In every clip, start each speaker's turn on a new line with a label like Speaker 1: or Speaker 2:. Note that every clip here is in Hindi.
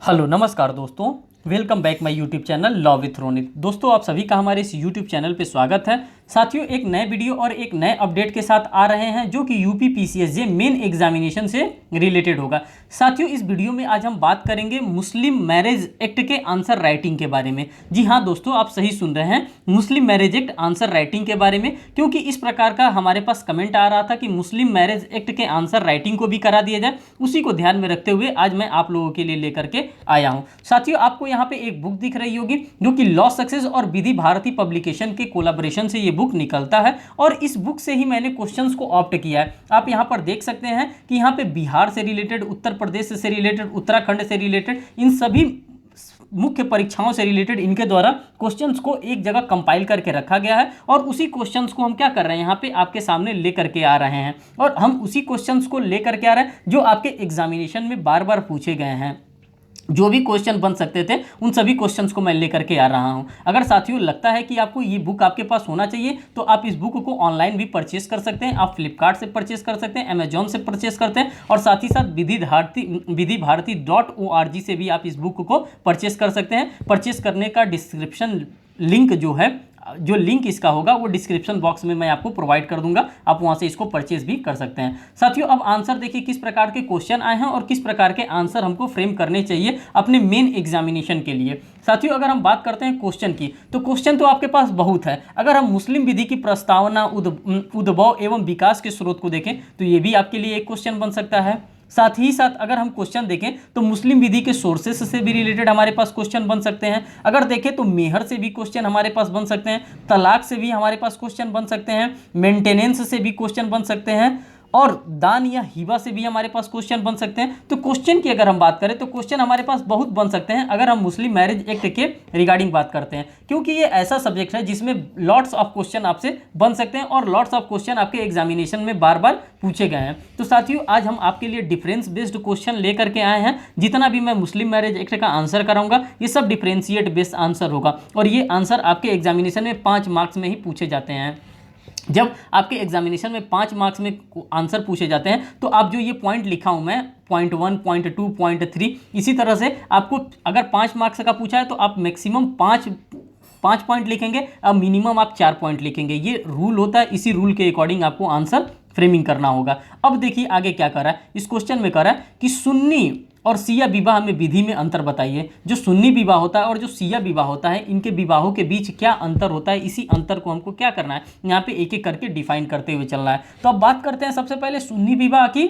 Speaker 1: हेलो नमस्कार दोस्तों, welcome back my YouTube channel law with Ronit. दोस्तों आप सभी का हमारे इस यूट्यूब चैनल पे स्वागत है। साथियों एक नए वीडियो और एक नए अपडेट के साथ आ रहे हैं जो कि यूपी पीसीएसजे मेन एग्जामिनेशन से रिलेटेड होगा। साथियों इस वीडियो में आज हम बात करेंगे मुस्लिम मैरिज एक्ट के आंसर राइटिंग के बारे में। जी हाँ दोस्तों, आप सही सुन रहे हैं, मुस्लिम मैरिज एक्ट आंसर राइटिंग के बारे में, क्योंकि इस प्रकार का हमारे पास कमेंट आ रहा था कि मुस्लिम मैरिज एक्ट के आंसर राइटिंग को भी करा दिया जाए। उसी को ध्यान में रखते हुए आज मैं आप लोगों के लिए लेकर के आया हूँ। साथियों आपको यहाँ पे एक बुक दिख रही होगी जो कि लॉ सक्सेस और विधि भारती पब्लिकेशन के कोलैबोरेशन से ये बुक निकलता है, और इस बुक से ही मैंने क्वेश्चंस को ऑप्ट किया है। आप यहाँ पर देख सकते हैं कि यहाँ पे बिहार से रिलेटेड, उत्तर प्रदेश से रिलेटेड, उत्तराखंड से रिलेटेड, इन सभी मुख्य परीक्षाओं से रिलेटेड इनके द्वारा क्वेश्चंस को एक जगह कंपाइल करके रखा गया है, और उसी क्वेश्चंस को हम क्या कर रहे हैं यहाँ पे आपके सामने लेकर के आ रहे हैं, और हम उसी क्वेश्चंस को लेकर के आ रहे हैं जो आपके एग्जामिनेशन में बार बार पूछे गए हैं। जो भी क्वेश्चन बन सकते थे उन सभी क्वेश्चंस को मैं लेकर के आ रहा हूं। अगर साथियों लगता है कि आपको ये बुक आपके पास होना चाहिए तो आप इस बुक को ऑनलाइन भी परचेस कर सकते हैं। आप फ्लिपकार्ट से परचेस कर सकते हैं, अमेजॉन से परचेस करते हैं, और साथ ही साथ विधि भारती.org से भी आप इस बुक को परचेस कर सकते हैं। परचेस करने का डिस्क्रिप्शन लिंक जो लिंक इसका होगा वो डिस्क्रिप्शन बॉक्स में मैं आपको प्रोवाइड कर दूंगा, आप वहां से इसको परचेज भी कर सकते हैं। साथियों अब आंसर देखिए किस प्रकार के क्वेश्चन आए हैं और किस प्रकार के आंसर हमको फ्रेम करने चाहिए अपने मेन एग्जामिनेशन के लिए। साथियों अगर हम बात करते हैं क्वेश्चन की, तो क्वेश्चन तो आपके पास बहुत है। अगर हम मुस्लिम विधि की प्रस्तावना, उद्भव एवं विकास के स्रोत को देखें तो ये भी आपके लिए एक क्वेश्चन बन सकता है। साथ ही साथ अगर हम क्वेश्चन देखें तो मुस्लिम विधि के सोर्सेस से भी रिलेटेड हमारे पास क्वेश्चन बन सकते हैं। अगर देखें तो मेहर से भी क्वेश्चन हमारे पास बन सकते हैं, तलाक से भी हमारे पास क्वेश्चन बन सकते हैं, मेंटेनेंस से भी क्वेश्चन बन सकते हैं, और दान या हिबा से भी हमारे पास क्वेश्चन बन सकते हैं। तो क्वेश्चन की अगर हम बात करें तो क्वेश्चन हमारे पास बहुत बन सकते हैं अगर हम मुस्लिम मैरिज एक्ट के रिगार्डिंग बात करते हैं, क्योंकि ये ऐसा सब्जेक्ट है जिसमें लॉट्स ऑफ क्वेश्चन आपसे बन सकते हैं और लॉट्स ऑफ क्वेश्चन आपके एग्जामिनेशन में बार बार पूछे गए हैं। तो साथियों आज हम आपके लिए डिफरेंस बेस्ड क्वेश्चन लेकर के आए हैं। जितना भी मैं मुस्लिम मैरिज एक्ट का आंसर कराऊंगा ये सब डिफरेंशिएट बेस्ड आंसर होगा, और ये आंसर आपके एग्जामिनेशन में 5 मार्क्स में ही पूछे जाते हैं। जब आपके एग्जामिनेशन में 5 मार्क्स में आंसर पूछे जाते हैं तो आप जो ये पॉइंट लिखा हूं मैं, पॉइंट 1, पॉइंट 2, पॉइंट 3, इसी तरह से आपको अगर 5 मार्क्स का पूछा है तो आप मैक्सिमम 5 पॉइंट लिखेंगे, अब मिनिमम आप 4 पॉइंट लिखेंगे। ये रूल होता है, इसी रूल के अकॉर्डिंग आपको आंसर फ्रेमिंग करना होगा। अब देखिए आगे क्या कर रहा है, इस क्वेश्चन में कर रहा है कि सुन्नी और सिया विवाह में विधि में अंतर बताइए। जो सुन्नी विवाह होता है और जो सिया विवाह होता है, इनके विवाहों के बीच क्या अंतर होता है, इसी अंतर को हमको क्या करना है, यहाँ पे एक एक करके डिफाइन करते हुए चलना है। तो अब बात करते हैं सबसे पहले सुन्नी विवाह की,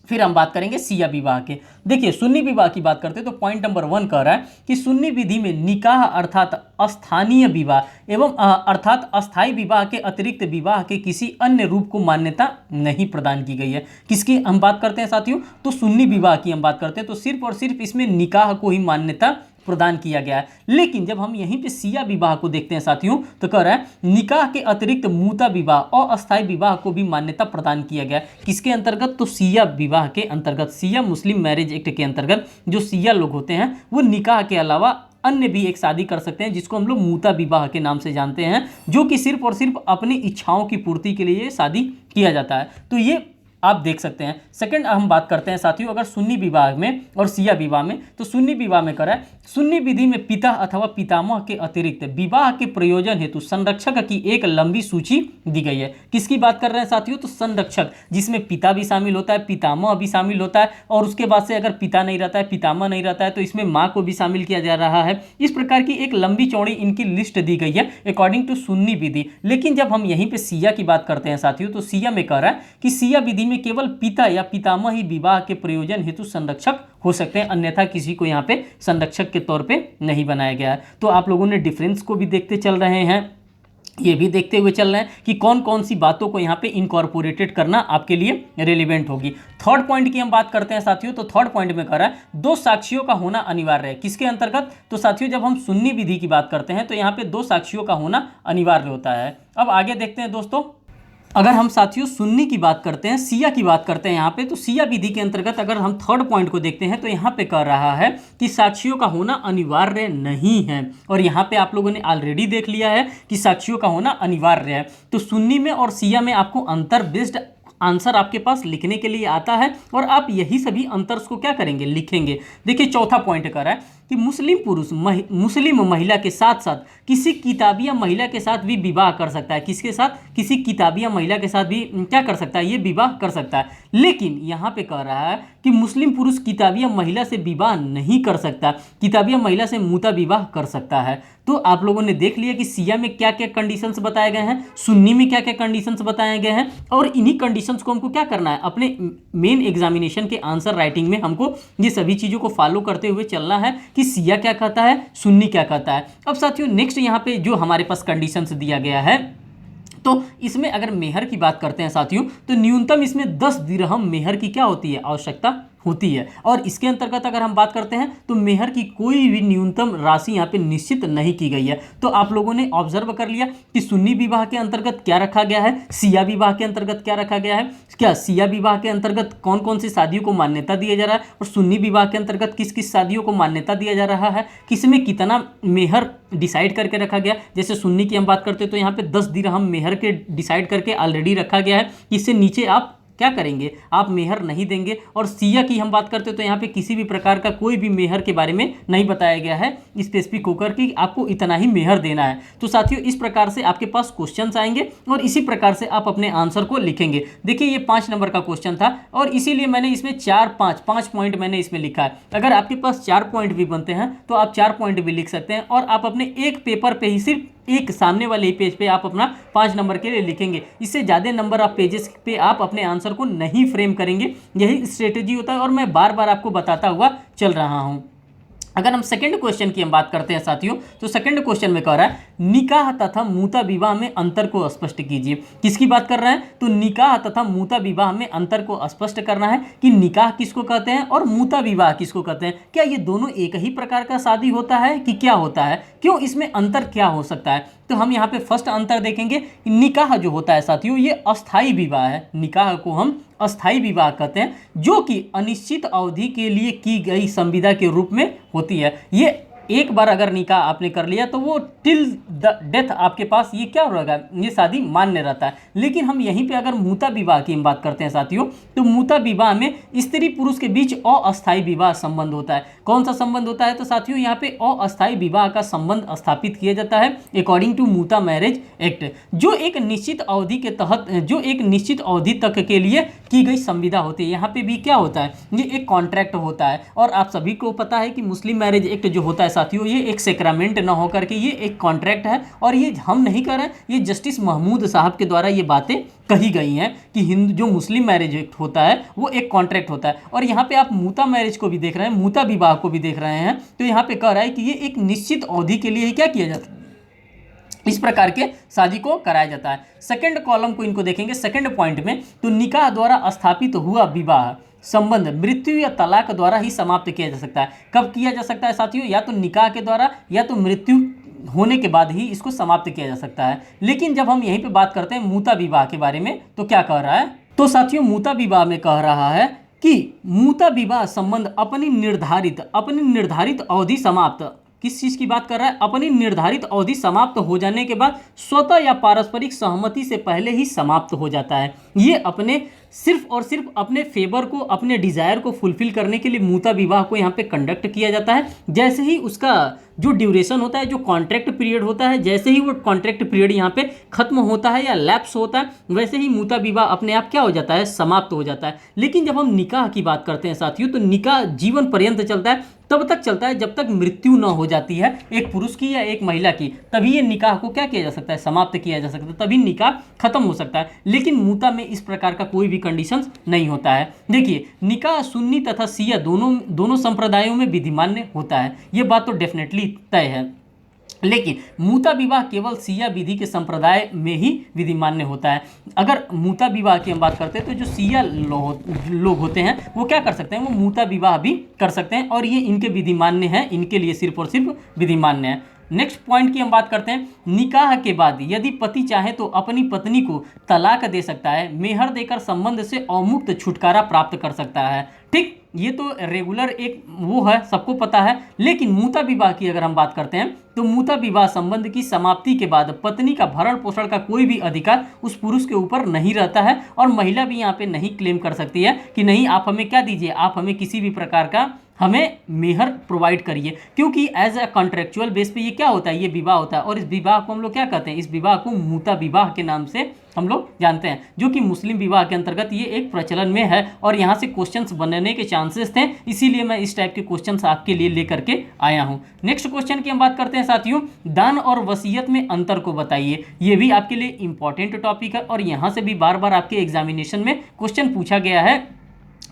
Speaker 1: फिर हम बात करेंगे सिया विवाह के। देखिए सुन्नी विवाह की बात करते हैं तो पॉइंट नंबर 1 कह रहा है कि सुन्नी विधि में निकाह अर्थात अस्थानीय विवाह एवं अर्थात अस्थायी विवाह के अतिरिक्त विवाह के किसी अन्य रूप को मान्यता नहीं प्रदान की गई है। किसकी हम बात करते हैं साथियों, तो सुन्नी विवाह की हम बात करते हैं। तो सिर्फ और सिर्फ इसमें निकाह को ही मान्यता प्रदान किया गया है। लेकिन जब हम यहीं पे सिया विवाह को देखते हैं साथियों तो कह रहा है निकाह के अतिरिक्त मूता विवाह और अस्थायी विवाह को भी मान्यता प्रदान किया गया। किसके अंतर्गत, तो सिया विवाह के अंतर्गत। सिया मुस्लिम मैरिज एक्ट के अंतर्गत जो सिया लोग होते हैं वो निकाह के अलावा अन्य भी एक शादी कर सकते हैं, जिसको हम लोग मूता विवाह के नाम से जानते हैं, जो कि सिर्फ और सिर्फ अपनी इच्छाओं की पूर्ति के लिए शादी किया जाता है। तो ये आप देख सकते हैं। सेकंड हम बात करते हैं साथियों अगर सुन्नी विवाह में और सिया विवाह में, तो सुन्नी विवाह में करा है सुन्नी विधि में पिता अथवा पितामह के अतिरिक्त विवाह के प्रयोजन हेतु संरक्षक की एक लंबी सूची दी गई है। किसकी बात कर रहे हैं साथियों, तो संरक्षक, जिसमें पिता भी शामिल होता है, पितामह भी शामिल होता है, और उसके बाद से अगर पिता नहीं रहता है, पितामह नहीं रहता है, तो इसमें माँ को भी शामिल किया जा रहा है। इस प्रकार की एक लंबी चौड़ी इनकी लिस्ट दी गई है अकॉर्डिंग टू सुन्नी विधि। लेकिन जब हम यहीं पे सिया की बात करते हैं साथियों तो सिया में कह रहा है कि सिया विधि में केवल पिता या पितामह ही विवाह के प्रयोजन हेतु संरक्षक हो सकते हैं, अन्यथा किसी को यहाँ पे संरक्षक के तौर पे नहीं बनाया गया है। तो आप लोगों ने डिफरेंस को भी देखते चल रहे हैं, ये भी देखते हुए चल रहे हैं कि कौन कौन सी बातों को यहाँ पे इनकॉर्पोरेटेड करना आपके लिए रेलिवेंट होगी। थर्ड पॉइंट की हम बात करते हैं साथियों तो थर्ड पॉइंट में कह रहा है 2 साक्षियों का होना अनिवार्य है। किसके अंतर्गत, तो साथियों जब हम सुन्नी विधि की बात करते हैं तो यहाँ पे 2 साक्षियों का होना अनिवार्य होता है। अब आगे देखते हैं दोस्तों, अगर हम साथियों सुन्नी की बात करते हैं, सिया की बात करते हैं यहाँ पे, तो सिया विधि के अंतर्गत अगर हम थर्ड पॉइंट को देखते हैं तो यहाँ पे कह रहा है कि साक्षियों का होना अनिवार्य नहीं है, और यहाँ पे आप लोगों ने ऑलरेडी देख लिया है कि साक्षियों का होना अनिवार्य है। तो सुन्नी में और सिया में आपको अंतर बेस्ड आंसर आपके पास लिखने के लिए आता है और आप यही सभी अंतर्स को क्या करेंगे, लिखेंगे। देखिए चौथा पॉइंट कर रहा है कि मुस्लिम पुरुष मुस्लिम महिला के साथ साथ किसी किताबिया महिला के साथ भी विवाह कर सकता है। किसके साथ, किसी किताबिया महिला के साथ भी क्या कर सकता है, ये विवाह कर सकता है। लेकिन यहाँ पे कह रहा है कि मुस्लिम पुरुष किताबिया महिला से विवाह नहीं कर सकता, किताबिया महिला से मुता विवाह कर सकता है। तो आप लोगों ने देख लिया कि सिया में क्या क्या कंडीशंस बताए गए हैं, सुन्नी में क्या क्या कंडीशंस बताए गए हैं, और इन्हीं कंडीशंस को हमको क्या करना है, अपने मेन एग्जामिनेशन के आंसर राइटिंग में हमको ये सभी चीज़ों को फॉलो करते हुए चलना है कि सिया क्या कहता है, सुन्नी क्या कहता है। अब साथियों नेक्स्ट यहाँ पे जो हमारे पास कंडीशंस दिया गया है, तो इसमें अगर मेहर की बात करते हैं साथियों, तो न्यूनतम इसमें 10 दिरहम मेहर की क्या होती है, आवश्यकता होती है। और इसके अंतर्गत अगर हम बात करते हैं तो मेहर की कोई भी न्यूनतम राशि यहाँ पे निश्चित नहीं की गई है। तो आप लोगों ने ऑब्जर्व कर लिया कि सुन्नी विवाह के अंतर्गत क्या रखा गया है, सिया विवाह के अंतर्गत क्या रखा गया है, क्या सिया विवाह के अंतर्गत कौन कौन सी शादियों को मान्यता दिया जा रहा है, और सुन्नी विवाह के अंतर्गत किस किस शादियों को मान्यता दिया जा रहा है, किसमें कितना मेहर डिसाइड करके रखा गया। जैसे सुन्नी की हम बात करते हैं तो यहाँ पे 10 दिरहम मेहर के डिसाइड करके ऑलरेडी रखा गया है, इससे नीचे आप क्या करेंगे, आप मेहर नहीं देंगे। और सिया की हम बात करते हैं तो यहाँ पे किसी भी प्रकार का कोई भी मेहर के बारे में नहीं बताया गया है स्पेसिफिक होकर कि आपको इतना ही मेहर देना है। तो साथियों इस प्रकार से आपके पास क्वेश्चंस आएंगे और इसी प्रकार से आप अपने आंसर को लिखेंगे। देखिए ये 5 नंबर का क्वेश्चन था और इसीलिए मैंने इसमें 5 पॉइंट मैंने इसमें लिखा है। अगर आपके पास 4 पॉइंट भी बनते हैं तो आप 4 पॉइंट भी लिख सकते हैं, और आप अपने एक पेपर पे ही सिर्फ एक सामने वाले पेज पे आप अपना 5 नंबर के लिए लिखेंगे। इससे ज़्यादा नंबर ऑफ पेजेस पे आप अपने आंसर को नहीं फ्रेम करेंगे। यही स्ट्रेटेजी होता है और मैं बार बार आपको बताता हुआ चल रहा हूँ। अगर हम सेकंड क्वेश्चन की हम बात करते हैं साथियों, तो सेकंड क्वेश्चन में कह रहा है निकाह तथा मूता विवाह में अंतर को स्पष्ट कीजिए। किसकी बात कर रहा है, तो निकाह तथा मूता विवाह में अंतर को स्पष्ट करना है कि निकाह किसको कहते हैं और मूता विवाह किसको कहते हैं। क्या ये दोनों एक ही प्रकार का शादी होता है कि क्या होता है, क्यों इसमें अंतर क्या हो सकता है। तो हम यहाँ पे फर्स्ट अंतर देखेंगे। निकाह जो होता है साथियों ये अस्थाई विवाह है। निकाह को हम अस्थाई विवाह कहते हैं, जो कि अनिश्चित अवधि के लिए की गई संविदा के रूप में होती है। ये एक बार अगर निकाह आपने कर लिया तो वो टिल द डेथ आपके पास ये क्या रहेगा, ये शादी मान्य रहता है। लेकिन हम यहीं पे अगर मूता विवाह की हम बात करते हैं साथियों, तो मूता विवाह में स्त्री पुरुष के बीच अस्थायी विवाह संबंध होता है। कौन सा संबंध होता है, तो साथियों यहाँ पे अस्थायी विवाह का संबंध स्थापित किया जाता है अकॉर्डिंग टू मूता मैरिज एक्ट, जो एक निश्चित अवधि के तहत, जो एक निश्चित अवधि तक के लिए की गई संविदा होती है। यहाँ पे भी क्या होता है, ये एक कॉन्ट्रैक्ट होता है। और आप सभी को पता है कि मुस्लिम मैरिज एक्ट जो होता है साथियों, ये एक सेक्रामेंट ना होकर के ये एक कॉन्ट्रैक्ट है। और ये हम नहीं कर रहे हैं, ये जस्टिस महमूद साहब के द्वारा ये बातें कही गई हैं कि हिंदू जो मुस्लिम मैरिज एक्ट होता है वो एक कॉन्ट्रैक्ट होता है। और यहाँ पे आप मूता मैरिज को भी देख रहे हैं, मूता विवाह को भी देख रहे हैं, तो यहाँ पे कह रहा है कि ये एक निश्चित अवधि के लिए ही क्या किया जाता है, इस प्रकार के शादी को कराया जाता है। सेकंड कॉलम को इनको देखेंगे सेकंड पॉइंट में, तो निकाह द्वारा स्थापित हुआ विवाह संबंध मृत्यु या तलाक द्वारा ही समाप्त किया जा सकता है। कब किया जा सकता है साथियों, या तो निकाह के द्वारा या तो मृत्यु होने के बाद ही इसको समाप्त किया जा सकता है। लेकिन जब हम यहीं पे बात करते हैं मूता विवाह के बारे में, तो क्या कह रहा है, तो साथियों मूता विवाह में कह रहा है कि मूता विवाह संबंध अपनी निर्धारित अवधि समाप्त, किस चीज़ की बात कर रहा है, अपनी निर्धारित अवधि समाप्त हो जाने के बाद स्वतः या पारस्परिक सहमति से पहले ही समाप्त हो जाता है। ये अपने सिर्फ और सिर्फ अपने फेवर को, अपने डिज़ायर को फुलफिल करने के लिए मूता विवाह को यहाँ पे कंडक्ट किया जाता है। जैसे ही उसका जो ड्यूरेशन होता है, जो कॉन्ट्रैक्ट पीरियड होता है, जैसे ही वो कॉन्ट्रैक्ट पीरियड यहाँ पे खत्म होता है या लैप्स होता है, वैसे ही मूता विवाह अपने आप क्या हो जाता है, समाप्त हो जाता है। लेकिन जब हम निकाह की बात करते हैं साथियों, तो निकाह जीवन पर्यंत चलता है, तब तक चलता है जब तक मृत्यु न हो जाती है एक पुरुष की या एक महिला की, तभी ये निकाह को क्या किया जा सकता है, समाप्त किया जा सकता है, तभी निकाह खत्म हो सकता है। लेकिन मूता में इस प्रकार का कोई भी कंडीशंस नहीं होता है। देखिए निकाह सुन्नी तथा सिया दोनों संप्रदायों में विधिमान्य होता है, ये बात तो डेफिनेटली तय है। लेकिन मूता विवाह केवल सिया विधि के संप्रदाय में ही विधिमान्य होता है। अगर मूता विवाह की हम बात करते हैं तो जो सिया लोग होते हैं वो क्या कर सकते हैं, वो मूता विवाह भी कर सकते हैं और ये इनके विधिमान्य है, इनके लिए सिर्फ और सिर्फ विधिमान्य है। नेक्स्ट पॉइंट की हम बात करते हैं, निकाह के बाद यदि पति चाहे तो अपनी पत्नी को तलाक दे सकता है, मेहर देकर संबंध से अवमुक्त छुटकारा प्राप्त कर सकता है। ठीक, ये तो रेगुलर एक वो है, सबको पता है। लेकिन मूता विवाह की अगर हम बात करते हैं तो मूता विवाह संबंध की समाप्ति के बाद पत्नी का भरण पोषण का कोई भी अधिकार उस पुरुष के ऊपर नहीं रहता है, और महिला भी यहाँ पे नहीं क्लेम कर सकती है कि नहीं आप हमें क्या दीजिए, आप हमें किसी भी प्रकार का हमें मेहर प्रोवाइड करिए, क्योंकि एज अ कॉन्ट्रेक्चुअल बेस पे ये क्या होता है, ये विवाह होता है। और इस विवाह को हम लोग क्या कहते हैं, इस विवाह को मूता विवाह के नाम से हम लोग जानते हैं, जो कि मुस्लिम विवाह के अंतर्गत ये एक प्रचलन में है। और यहाँ से क्वेश्चंस बनने के चांसेस थे, इसीलिए मैं इस टाइप के क्वेश्चंस आपके लिए लेकर के आया हूँ। नेक्स्ट क्वेश्चन की हम बात करते हैं साथियों, दान और वसीयत में अंतर को बताइए। ये भी आपके लिए इंपॉर्टेंट टॉपिक है, और यहाँ से भी बार बार आपके एग्जामिनेशन में क्वेश्चन पूछा गया है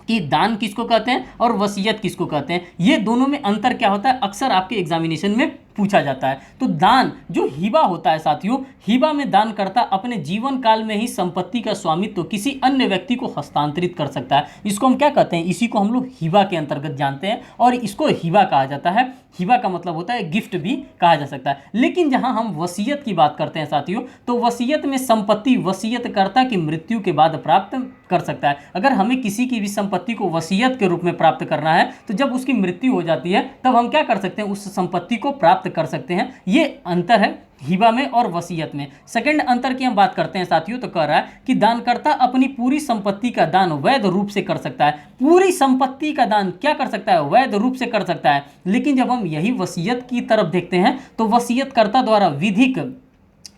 Speaker 1: कि दान किसको कहते हैं और वसीयत किसको कहते हैं, ये दोनों में अंतर क्या होता है, अक्सर आपके एग्जामिनेशन में पूछा जाता है। तो दान जो हिबा होता है साथियों, हिबा में दानकर्ता अपने जीवन काल में ही संपत्ति का स्वामित्व किसी अन्य व्यक्ति को हस्तांतरित कर सकता है। इसको हम क्या कहते हैं, इसी को हम लोग हिबा के अंतर्गत जानते हैं, और इसको हिबा कहा जाता है। हिबा का मतलब होता है गिफ्ट भी कहा जा सकता है। लेकिन जहां हम वसीयत की बात करते हैं साथियों, तो वसीयत में संपत्ति वसीयतकर्ता की मृत्यु के बाद प्राप्त कर सकता है। अगर हमें किसी की भी संपत्ति को वसीयत के रूप में प्राप्त करना है, तो जब उसकी मृत्यु हो जाती है तब हम क्या कर सकते हैं, उस संपत्ति को प्राप्त कर सकते हैं। ये अंतर है हिबा में और वसीयत में। सेकंड अंतर की हम बात करते हैं साथियों, तो कह रहा है कि दानकर्ता अपनी पूरी संपत्ति का दान वैध रूप से कर सकता है। पूरी संपत्ति का दान क्या कर सकता है, वैध रूप से कर सकता है। लेकिन जब हम यही वसीयत की तरफ देखते हैं, तो वसीयतकर्ता द्वारा विधिक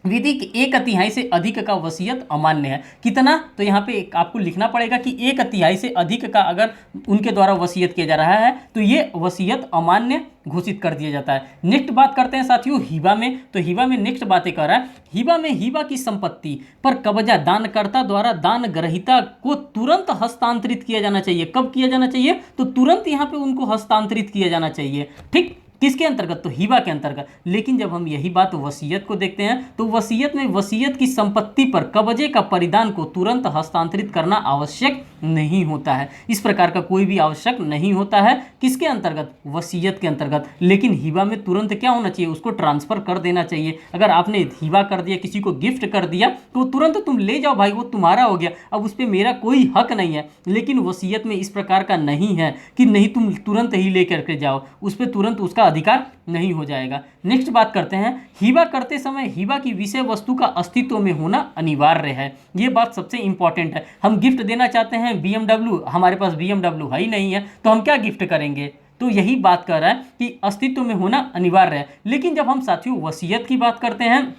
Speaker 1: 1/3 से अधिक का वसीयत अमान्य है। कितना, तो यहाँ पे आपको लिखना पड़ेगा कि 1/3 से अधिक का अगर उनके द्वारा वसीयत किया जा रहा है तो ये वसीयत अमान्य घोषित कर दिया जाता है। नेक्स्ट बात करते हैं साथियों हिबा में, तो हिबा में नेक्स्ट बातें कर रहा है, हिबा में हिबा की संपत्ति पर कब्जा दानकर्ता द्वारा दान ग्रहीता को तुरंत हस्तांतरित किया जाना चाहिए। कब किया जाना चाहिए, तो तुरंत यहाँ पे उनको हस्तांतरित किया जाना चाहिए। ठीक, किसके अंतर्गत, तो हिबा के अंतर्गत। लेकिन जब हम यही बात वसीयत को देखते हैं, तो वसीयत में वसीयत की संपत्ति पर कब्जे का परिधान को तुरंत हस्तांतरित करना आवश्यक नहीं होता है। इस प्रकार का कोई भी आवश्यक नहीं होता है, किसके अंतर्गत, वसीयत के अंतर्गत। लेकिन हिबा में तुरंत क्या होना चाहिए, उसको ट्रांसफर कर देना चाहिए। अगर आपने हिबा कर दिया, किसी को गिफ्ट कर दिया, तो तुरंत तुम ले जाओ भाई, वो तुम्हारा हो गया, अब उस पर मेरा कोई हक नहीं है। लेकिन वसीयत में इस प्रकार का नहीं है कि नहीं तुम तुरंत ही लेकर के जाओ, उस पर तुरंत उसका अधिकार नहीं हो जाएगा। नेक्स्ट बात करते हैं, हिबा करते समय हिबा की विषय वस्तु का अस्तित्व में होना अनिवार्य है। ये बात सबसे इंपॉर्टेंट है। हम गिफ्ट देना चाहते हैं BMW, हमारे पास BMW है ही नहीं है, तो हम क्या गिफ्ट करेंगे, तो यही बात कर रहा है कि अस्तित्व में होना अनिवार्य है। लेकिन जब हम साथियों वसीयत की बात करते हैं,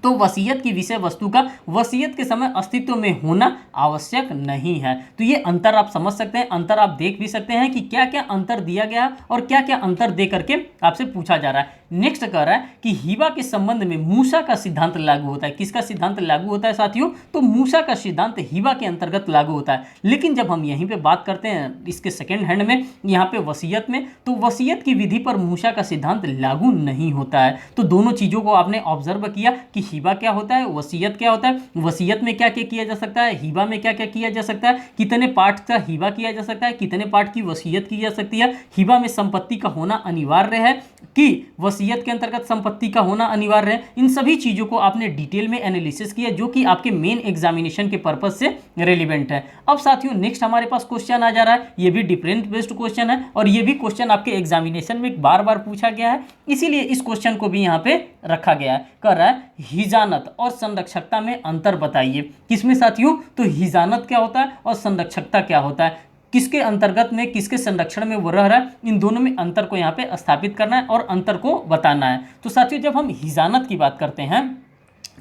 Speaker 1: तो वसीयत की विषय वस्तु का वसीयत के समय अस्तित्व में होना आवश्यक नहीं है। तो ये अंतर आप समझ सकते हैं, अंतर आप देख भी सकते हैं कि क्या क्या अंतर दिया गया और क्या क्या अंतर दे करके आपसे पूछा जा रहा है। नेक्स्ट कह रहा है कि हिबा के संबंध में मूसा का सिद्धांत लागू होता है। किसका सिद्धांत लागू होता है साथियों, तो मूसा का सिद्धांत हिबा के अंतर्गत लागू होता है। लेकिन जब हम यहीं पे बात करते हैं इसके सेकेंड हैंड में, यहाँ पे वसीयत में, तो वसीयत की विधि पर मूसा का सिद्धांत लागू नहीं होता है। तो दोनों चीज़ों को आपने ऑब्जर्व किया कि हिबा क्या होता है, वसीयत क्या होता है, वसीयत में क्या क्या किया जा सकता है, हिबा में क्या क्या किया जा सकता है, कितने पार्ट का हिबा किया जा सकता है, कितने पार्ट की वसीयत की जा सकती है। हिबा में संपत्ति का होना अनिवार्य है कि वसीयत के अंतर्गत संपत्ति का होना अनिवार्य है। इन सभी चीज़ों को आपने डिटेल में एनालिसिस किया, जो कि आपके मेन एग्जामिनेशन के पर्पज से रेलिवेंट है। अब साथियों नेक्स्ट हमारे पास क्वेश्चन आ जा रहा है, ये भी डिफरेंट बेस्ड क्वेश्चन है, और ये भी क्वेश्चन आपके एग्जामिनेशन में बार बार पूछा गया है, इसीलिए इस क्वेश्चन को भी यहाँ पे रखा गया है। कह रहा है हिजानत और संरक्षकता में अंतर बताइए। किसमें साथियों, तो हिजानत क्या होता है और संरक्षकता क्या होता है, किसके अंतर्गत में, किसके संरक्षण में वो रह रहा है, इन दोनों में अंतर को यहाँ पे स्थापित करना है और अंतर को बताना है। तो साथियों जब हम हिजानत की बात करते हैं,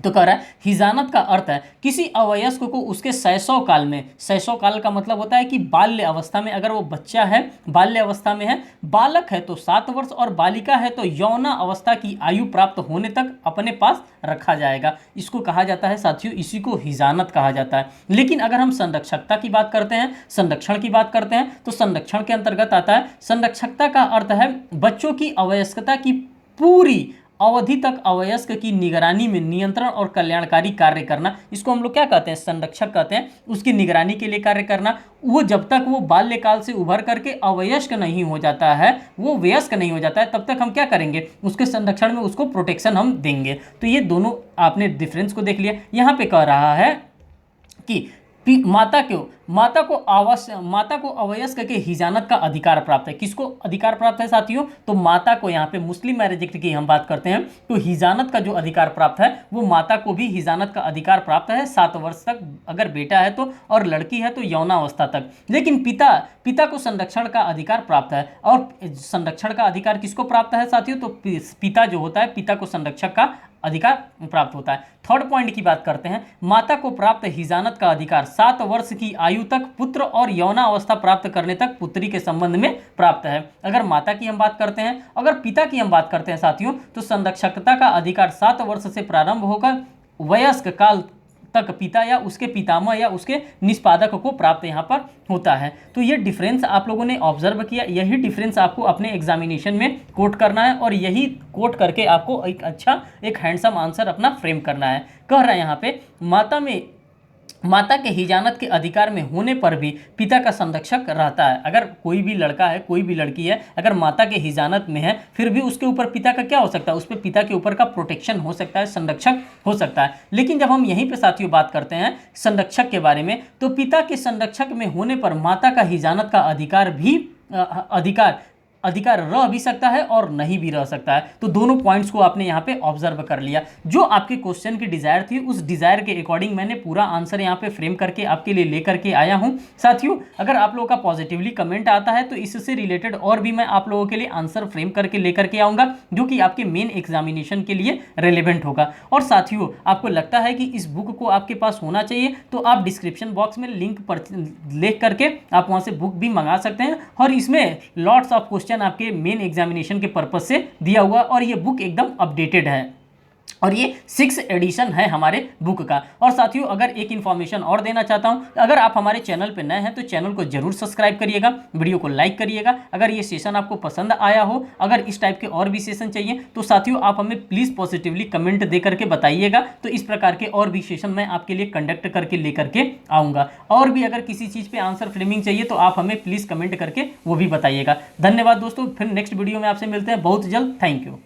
Speaker 1: तो कह रहा है हिजानत का अर्थ है किसी अवयस्क को उसके शैशव काल में, शैशव काल का मतलब होता है कि बाल्य अवस्था में, अगर वो बच्चा है बाल्य अवस्था में है, बालक है तो 7 वर्ष और बालिका है तो यौना अवस्था की आयु प्राप्त होने तक अपने पास रखा जाएगा। इसको कहा जाता है साथियों, इसी को हिजानत कहा जाता है। लेकिन अगर हम संरक्षकता की बात करते हैं, संरक्षण की बात करते हैं, तो संरक्षण के अंतर्गत आता है, संरक्षकता का अर्थ है बच्चों की अवयस्कता की पूरी अवधि तक अवयस्क की निगरानी में नियंत्रण और कल्याणकारी कार्य करना, इसको हम लोग क्या कहते हैं, संरक्षक कहते हैं। उसकी निगरानी के लिए कार्य करना, वो जब तक वो बाल्यकाल से उभर करके अवयस्क नहीं हो जाता है, वो वयस्क नहीं हो जाता है, तब तक हम क्या करेंगे, उसके संरक्षण में उसको प्रोटेक्शन हम देंगे। तो ये दोनों आपने डिफरेंस को देख लिया। यहाँ पे कह रहा है कि माता को अवयस्क के हिजानत का अधिकार प्राप्त है। किसको अधिकार प्राप्त है साथियों, तो माता को। यहाँ पे मुस्लिम मैरिज एक्ट की हम बात करते हैं तो हिजानत का जो अधिकार प्राप्त है वो माता को भी हिजानत का अधिकार प्राप्त है 7 वर्ष तक, अगर बेटा है तो, और लड़की है तो यौनावस्था तक। लेकिन पिता को संरक्षण का अधिकार प्राप्त है। और संरक्षण का अधिकार किसको प्राप्त है साथियों, तो पिता जो होता है, पिता को संरक्षक का अधिकार प्राप्त होता है। थर्ड पॉइंट की बात करते हैं, माता को प्राप्त हिजानत का अधिकार 7 वर्ष की आयु तक पुत्र और यौनावस्था प्राप्त करने तक पुत्री के संबंध में प्राप्त है। अगर माता की हम बात करते हैं, अगर पिता की हम बात करते हैं साथियों, तो संरक्षकता का अधिकार 7 वर्ष से प्रारंभ होकर वयस्क काल तक पिता या उसके पितामह या उसके निष्पादक को प्राप्त यहाँ पर होता है। तो ये डिफरेंस आप लोगों ने ऑब्जर्व किया, यही डिफरेंस आपको अपने एग्जामिनेशन में कोट करना है और यही कोट करके आपको एक अच्छा एक हैंडसम आंसर अपना फ्रेम करना है। कह रहा है यहाँ पे, माता के हिजानत के अधिकार में होने पर भी पिता का संरक्षक रहता है। अगर कोई भी लड़का है, कोई भी लड़की है, अगर माता के हिजानत में है, फिर भी उसके ऊपर पिता का क्या हो सकता है, उस पर पिता के ऊपर का प्रोटेक्शन हो सकता है, संरक्षक हो सकता है। लेकिन जब हम यहीं पे साथियों बात करते हैं संरक्षक के बारे में, तो पिता के संरक्षक में होने पर माता का हिजानत का अधिकार रह भी सकता है और नहीं भी रह सकता है। तो दोनों पॉइंट्स को आपने यहाँ पे ऑब्जर्व कर लिया। जो आपके क्वेश्चन की डिजायर थी, उस डिजायर के अकॉर्डिंग मैंने पूरा आंसर यहाँ पे फ्रेम करके आपके लिए लेकर के आया हूँ। साथियों, अगर आप लोगों का पॉजिटिवली कमेंट आता है तो इससे रिलेटेड और भी मैं आप लोगों के लिए आंसर फ्रेम करके लेकर के आऊँगा, जो कि आपके मेन एग्जामिनेशन के लिए रेलिवेंट होगा। और साथियों, आपको लगता है कि इस बुक को आपके पास होना चाहिए, तो आप डिस्क्रिप्शन बॉक्स में लिंक पर लिख करके आप वहाँ से बुक भी मंगा सकते हैं। और इसमें लॉट्स ऑफ क्वेश्चन आपके मेन एग्जामिनेशन के पर्पस से दिया हुआ, और ये बुक एकदम अपडेटेड है और ये 6th एडिशन है हमारे बुक का। और साथियों, अगर एक इन्फॉर्मेशन और देना चाहता हूं, अगर आप हमारे चैनल पर नए हैं तो चैनल को जरूर सब्सक्राइब करिएगा, वीडियो को लाइक करिएगा। अगर ये सेशन आपको पसंद आया हो, अगर इस टाइप के और भी सेशन चाहिए, तो साथियों आप हमें प्लीज़ पॉजिटिवली कमेंट दे करके बताइएगा। तो इस प्रकार के और भी सेशन मैं आपके लिए कंडक्ट करके लेकर के आऊँगा। और भी अगर किसी चीज़ पर आंसर फ्रेमिंग चाहिए तो आप हमें प्लीज़ कमेंट करके वो भी बताइएगा। धन्यवाद दोस्तों, फिर नेक्स्ट वीडियो में आपसे मिलते हैं बहुत जल्द। Thank you.